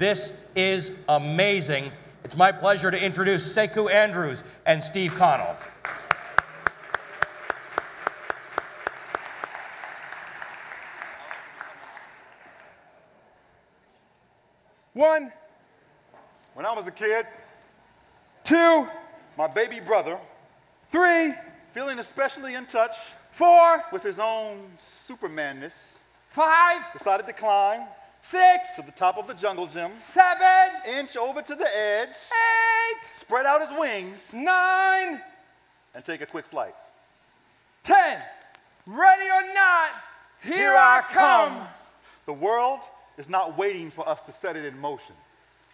This is amazing. It's my pleasure to introduce Sekou Andrews and Steve Connell. One. When I was a kid, 2. my baby brother, 3. feeling especially in touch 4. with his own Supermanness, 5. decided to climb 6. to the top of the jungle gym, 7. inch over to the edge, 8. spread out his wings, 9. and take a quick flight. 10. Ready or not, here I come. The world is not waiting for us to set it in motion.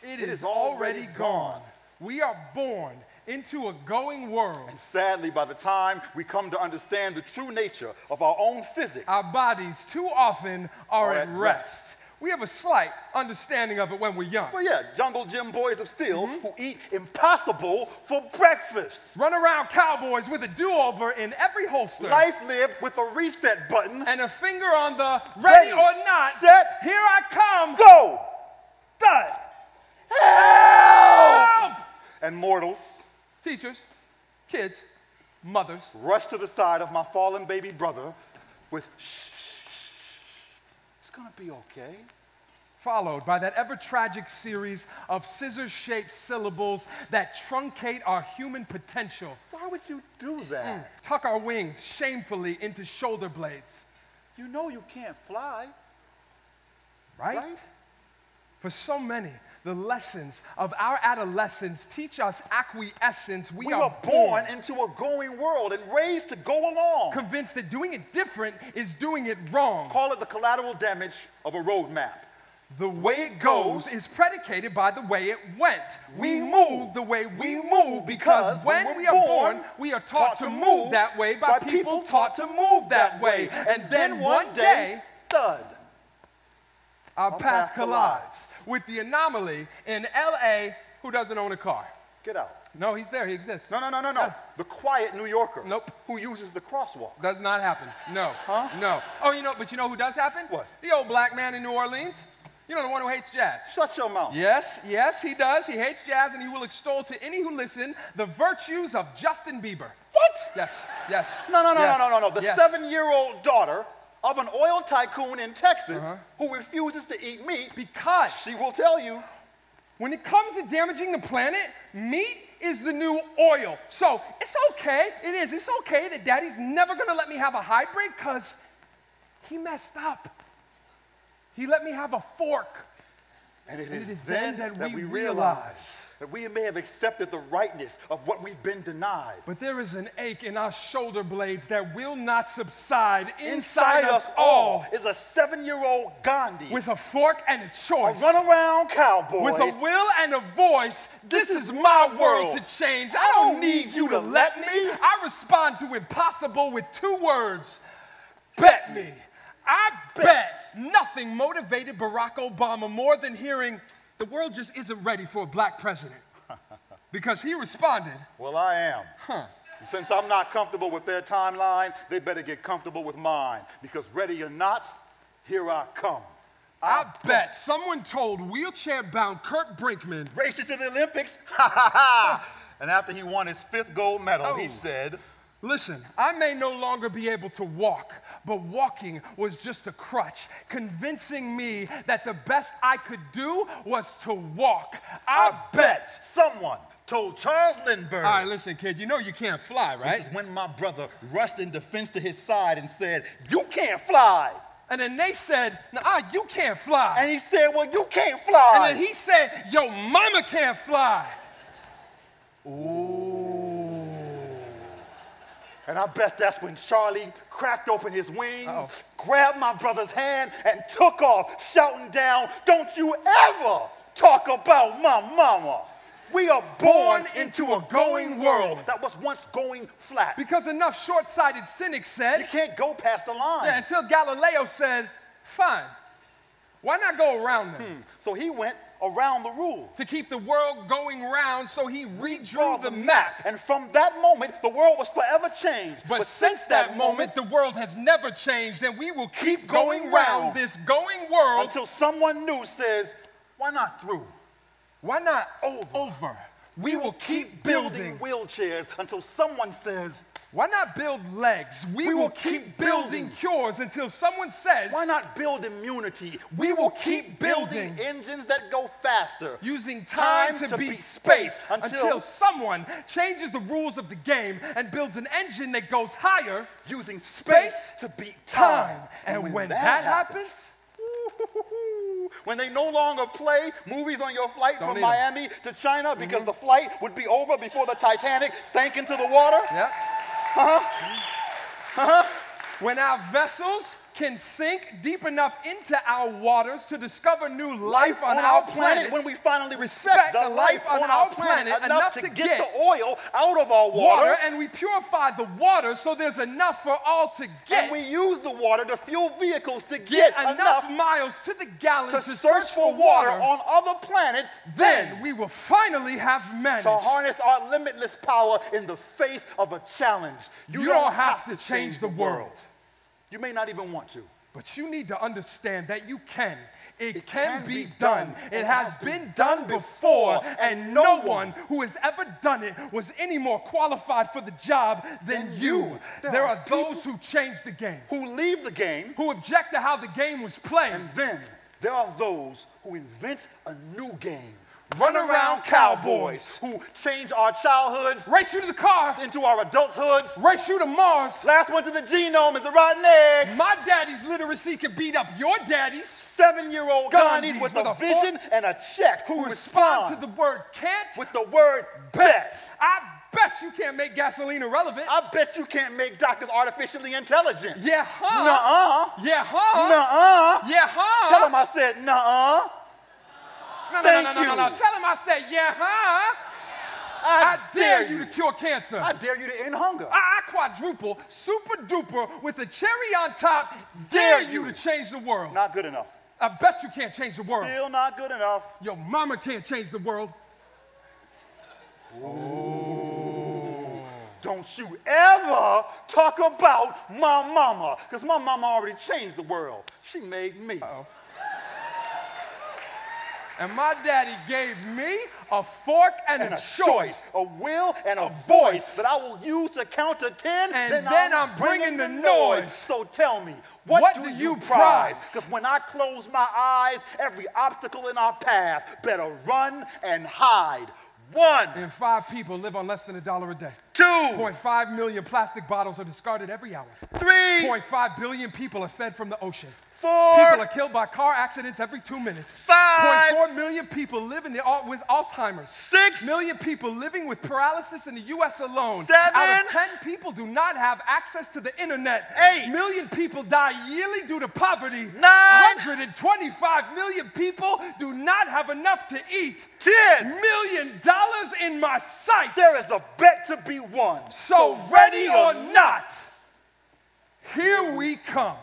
It is already gone. We are born into a going world. And sadly, by the time we come to understand the true nature of our own physics, Our bodies too often are at rest. We have a slight understanding of it when we're young. well, yeah, jungle gym boys of steel who eat impossible for breakfast. Run around cowboys with a do-over in every holster. Life lived with a reset button. And a finger on the ready or not, set, here I come. go! Thud. Help! And mortals Teachers, kids, mothers, rushed to the side of my fallen baby brother with shh, it's gonna be okay. followed by that ever-tragic series of scissor-shaped syllables that truncate our human potential. Why would you do that? Tuck our wings shamefully into shoulder blades. You know you can't fly. Right? For so many, the lessons of our adolescence teach us acquiescence. We are born into a going world and raised to go along. convinced that doing it different is doing it wrong. Call it the collateral damage of a road map. The way it goes is predicated by the way it went. We move the way we move because when we are born, we are taught to move that way by people taught to move that way. And then one day, thud, our path collides with the anomaly in LA who doesn't own a car. get out. No, he's there. He exists. No. The quiet New Yorker. Nope. Who uses the crosswalk. Does not happen. No. Huh? No. Oh, but you know who does happen? What? The old black man in New Orleans. You know, the one who hates jazz. Shut your mouth. Yes, he does. He hates jazz, and he will extol to any who listen the virtues of Justin Bieber. What? Yes. No. The 7-year-old daughter of an oil tycoon in Texas who refuses to eat meat Because she will tell you, when it comes to damaging the planet, meat is the new oil. So it's okay. It's okay that Daddy's never going to let me have a hybrid because he messed up. He let me have a fork. and it And is then that we realize that we may have accepted the rightness of what we've been denied. But there is an ache in our shoulder blades that will not subside. Inside us all is a 7-year-old Gandhi with a fork and a a choice. runaround cowboy With a will and a voice. This is my world to change. I don't need you to let me. I respond to impossible with 2 words. Bet me. I bet nothing motivated Barack Obama more than hearing the world just isn't ready for a black president. Because he responded, Well, I am. And since I'm not comfortable with their timeline, they better get comfortable with mine. Because ready or not, here I come. I bet someone told wheelchair-bound Kurt Brinkman, Race you to the Olympics? And after he won his 5th gold medal, he said, listen, I may no longer be able to walk, but walking was just a crutch, convincing me that the best I could do was to walk. I bet someone told Charles Lindbergh. All right, listen, kid, you know you can't fly, right? This is when my brother rushed in defense to his side and said, you can't fly. And then they said, nah, you can't fly. And he said, well, you can't fly. And then he said, yo, mama can't fly. Ooh. And I bet that's when Charlie cracked open his wings, grabbed my brother's hand, and took off, shouting down, don't you ever talk about my mama. We are born into a going world that was once going flat. Because enough short-sighted cynics said, you can't go past the line. Yeah, until Galileo said, fine, why not go around them? So he went around the rules. To keep the world going round, so he redrew the map. And from that moment, the world was forever changed. But since that moment, the world has never changed, and we will keep going round this going world until someone new says, Why not through? Why not over? We will keep building wheelchairs until someone says, why not build legs? We will keep building cures until someone says, why not build immunity? We will keep building engines that go faster. Using time to beat space until someone changes the rules of the game and builds an engine that goes higher. Using space to beat time. And when that happens, when they no longer play movies on your flight from Miami to China because the flight would be over before the Titanic sank into the water. Yep. When our vessels can sink deep enough into our waters to discover new life on our planet. When we finally respect the life on our planet enough to get the oil out of our water. And we purify the water so there's enough for all to get. And we use the water to fuel vehicles to get enough miles to the gallon to search for water on other planets. Then we will finally have managed to harness our limitless power in the face of a challenge. You don't have to change the world. You may not even want to. But you need to understand that you can. It can be done. It has been done before, and no one who has ever done it was any more qualified for the job than you. There are those who change the game, who leave the game, who object to how the game was played. And then there are those who invent a new game. Run around cowboys who change our childhoods, race you to the car, into our adulthoods, race you to Mars. Last one to the genome is a rotten egg. My daddy's literacy can beat up your daddy's. 7-year-old Gandhis with a vision and a check who respond to the word can't with the word bet. I bet you can't make gasoline irrelevant. I bet you can't make doctors artificially intelligent. Yeah, huh? Nuh-uh. Yeah, huh? Nuh-uh. Yeah, huh? Tell him I said nuh-uh. No. Tell him I said, yeah, huh? I dare you to cure cancer. I dare you to end hunger. I quadruple, super duper, with a cherry on top, dare you to change the world. Not good enough. I bet you can't change the world. Still not good enough. Your mama can't change the world. Ooh. Don't you ever talk about my mama, because my mama already changed the world. She made me. Uh-oh. And my daddy gave me a fork and a choice, a will and a voice that I will use to count to 10, and then I'm bringing the noise. So tell me, what do you prize? Because when I close my eyes, every obstacle in our path better run and hide. 1. And 5 people live on less than $1 a day. 2.5 million plastic bottles are discarded every hour. 3.5 billion people are fed from the ocean. 4. People are killed by car accidents every 2 minutes. 5. 4 million people live with Alzheimer's. 6 million people living with paralysis in the U.S. alone. 7. Out of 10 people do not have access to the internet. 8 million people die yearly due to poverty. 9. 125 million people do not have enough to eat. $10 million in my sights. There is a bet to be won. So ready or not, here we come.